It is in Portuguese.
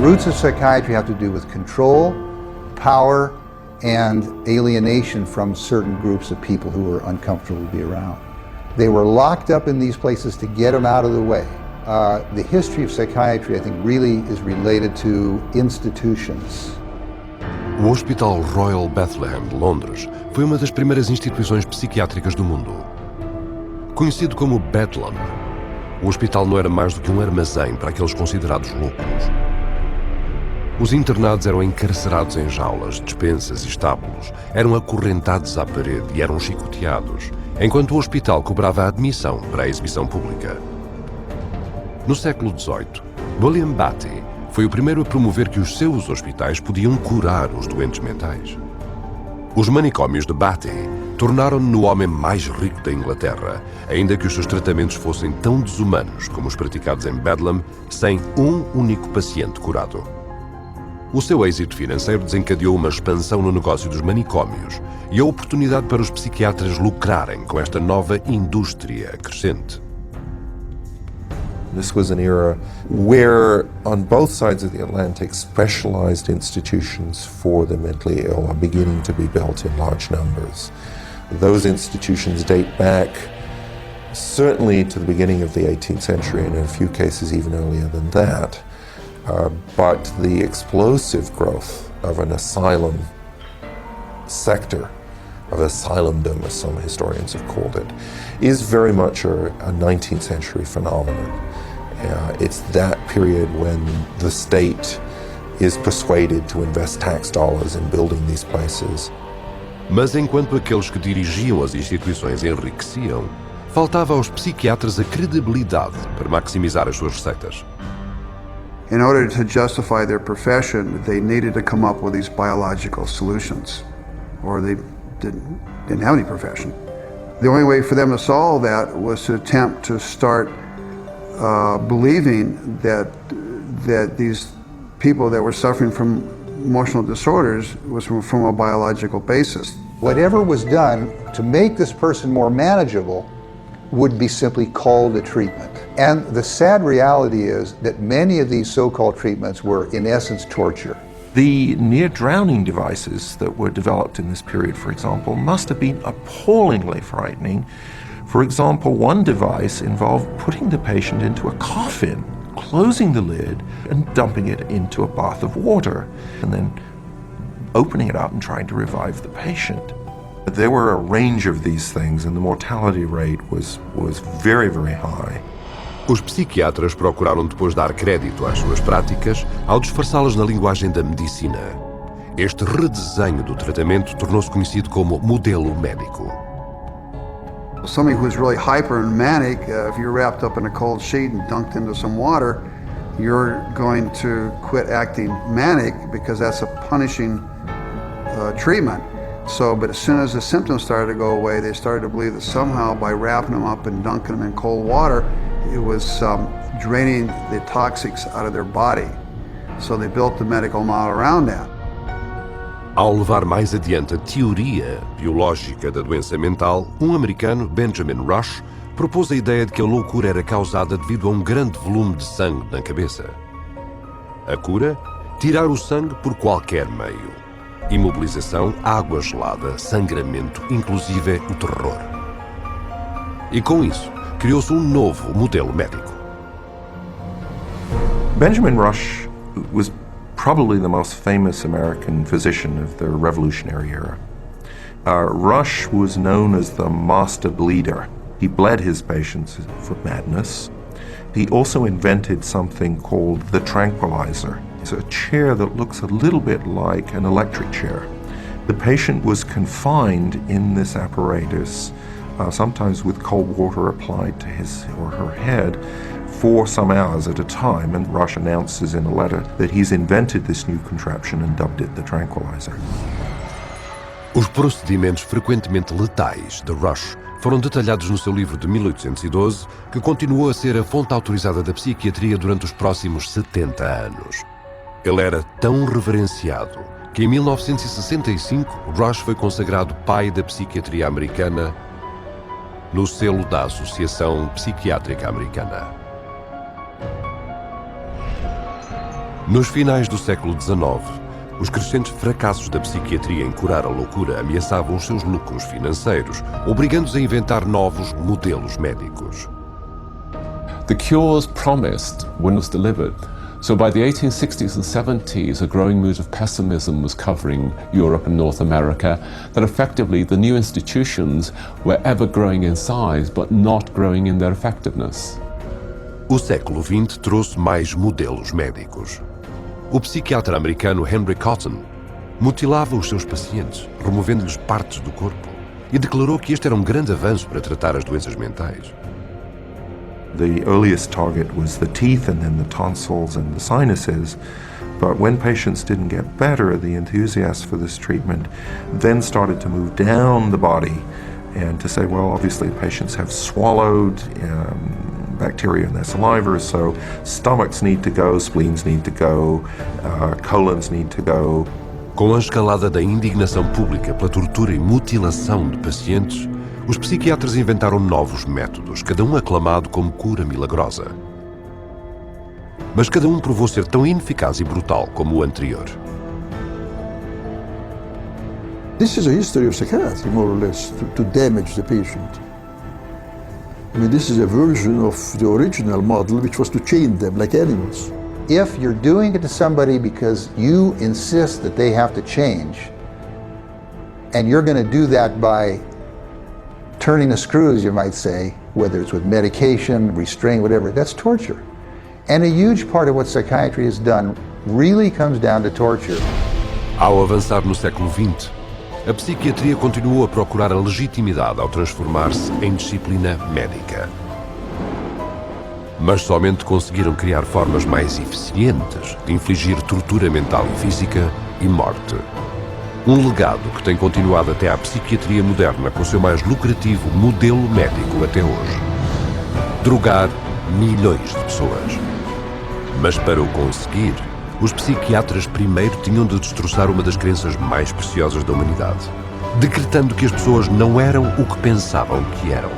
roots of psychiatry have to do with control, power, and alienation from certain groups of people who were uncomfortable to be around. They were locked up in these places to get them out of the way. The history of psychiatry, I think, really is related to institutions. O Hospital Royal Bethlehem de Londres foi uma das primeiras instituições psiquiátricas do mundo. Conhecido como Bedlam, o hospital não era mais do que um armazém para aqueles considerados loucos. Os internados eram encarcerados em jaulas, despensas e estábulos, eram acorrentados à parede e eram chicoteados, enquanto o hospital cobrava a admissão para a exibição pública. No século XVIII, William Batty foi o primeiro a promover que os seus hospitais podiam curar os doentes mentais. Os manicômios de Batty tornaram-no no homem mais rico da Inglaterra, ainda que os seus tratamentos fossem tão desumanos como os praticados em Bedlam, sem um único paciente curado. O seu êxito financeiro desencadeou uma expansão no negócio dos manicômios e a oportunidade para os psiquiatras lucrarem com esta nova indústria crescente. This was an era where, on both sides of the Atlantic, specialized institutions for the mentally ill are beginning to be built in large numbers. Those institutions date back certainly to the beginning of the 18th century, and in a few cases even earlier than that. But the explosive growth of an asylum sector, of asylumdom, as some historians have called it, is very much a 19th century phenomenon. It's that period when the state is persuaded to invest tax dollars in building these places. Mas enquanto aqueles que dirigiam as instituições enriqueciam, faltava aos psiquiatras a credibilidade para maximizar as suas receitas. In order to justify their profession, they needed to come up with these biological solutions, or they didn't have any profession. The only way for them to solve that was to attempt to start believing that these people that were suffering from emotional disorders was from a biological basis. Whatever was done to make this person more manageable would be simply called a treatment. And the sad reality is that many of these so-called treatments were, in essence, torture. The near-drowning devices that were developed in this period, for example, must have been appallingly frightening. For example, one device involved putting the patient into a coffin, closing the lid, and dumping it into a bath of water, and then opening it up and trying to revive the patient. There were a range of these things, and the mortality rate was very, very high. Os psiquiatras procuraram depois dar crédito às suas práticas ao disfarçá-las na linguagem da medicina. Este redesenho do tratamento tornou-se conhecido como modelo médico. Somebody who's really hyper and manic, if you're wrapped up in a cold sheet and dunked into some water, you're going to quit acting manic because that's a punishing treatment. But as soon as the symptoms started to go away, they started to believe that somehow by wrapping them up and dunking them in cold water, it was draining the toxics out of their body. So they built the medical model around that. Ao levar mais adiante a teoria biológica da doença mental, americano, Benjamin Rush, propôs a ideia de que a loucura era causada devido a um grande volume de sangue na cabeça. A cura? Tirar o sangue por qualquer meio. Imobilização, água gelada, sangramento, inclusive o terror. E com isso, criou-se um novo modelo médico. Benjamin Rush was probably the most famous American physician of the Revolutionary era. Rush was known as the master bleeder. He bled his patients for madness. He also invented something called the tranquilizer. It's a chair that looks a little bit like an electric chair. The patient was confined in this apparatus, sometimes with cold water applied to his or her head, for some hours at a time, and Rush announces in a letter that he's invented this new contraption and dubbed it the tranquilizer. Os procedimentos frequentemente letais de Rush foram detalhados no seu livro de 1812, que continuou a ser a fonte autorizada da psiquiatria durante os próximos 70 anos. Ele era tão reverenciado que em 1965 Rush foi consagrado pai da psiquiatria americana no selo da Associação Psiquiátrica Americana. Nos finais do século XIX, os crescentes fracassos da psiquiatria em curar a loucura ameaçavam os seus lucros financeiros, obrigando-os a inventar novos modelos médicos. The cures promised were not delivered. So by the 1860s and 70s, a growing mood of pessimism was covering Europe and North America, that effectively the new institutions were ever growing in size, but not growing in their effectiveness. O século XX trouxe mais modelos médicos. O psiquiatra americano Henry Cotton mutilava os seus pacientes, removendo-lhes partes do corpo, e declarou que este era um grande avanço para tratar as doenças mentais. The earliest target was the teeth and then the tonsils and the sinuses. But when patients didn't get better, the enthusiasts for this treatment then started to move down the body and to say, well, obviously patients have swallowed bacteria in their saliva, so stomachs need to go, spleens need to go, colons need to go. Com a escalada da indignação pública pela tortura e mutilação de pacientes, os psiquiatras inventaram novos métodos, cada um aclamado como cura milagrosa. Mas cada um provou ser tão ineficaz e brutal como o anterior. This is a history of psychiatry, more or less, to damage the patient. I mean, this is a version of the original model, which was to chain them like animals. If you're doing it to somebody because you insist that they have to change, and you're going to do that by turning the screws, you might say, whether it's with medication, restraint, whatever, that's torture. And a huge part of what psychiatry has done really comes down to torture. Ao avançar no século XX, a psiquiatria continuou a procurar a legitimidade ao transformar-se em disciplina médica. Mas somente conseguiram criar formas mais eficientes de infligir tortura mental e física e morte. Um legado que tem continuado até à psiquiatria moderna com o seu mais lucrativo modelo médico até hoje. Drogar milhões de pessoas. Mas para o conseguir, os psiquiatras primeiro tinham de destroçar uma das crenças mais preciosas da humanidade, decretando que as pessoas não eram o que pensavam que eram.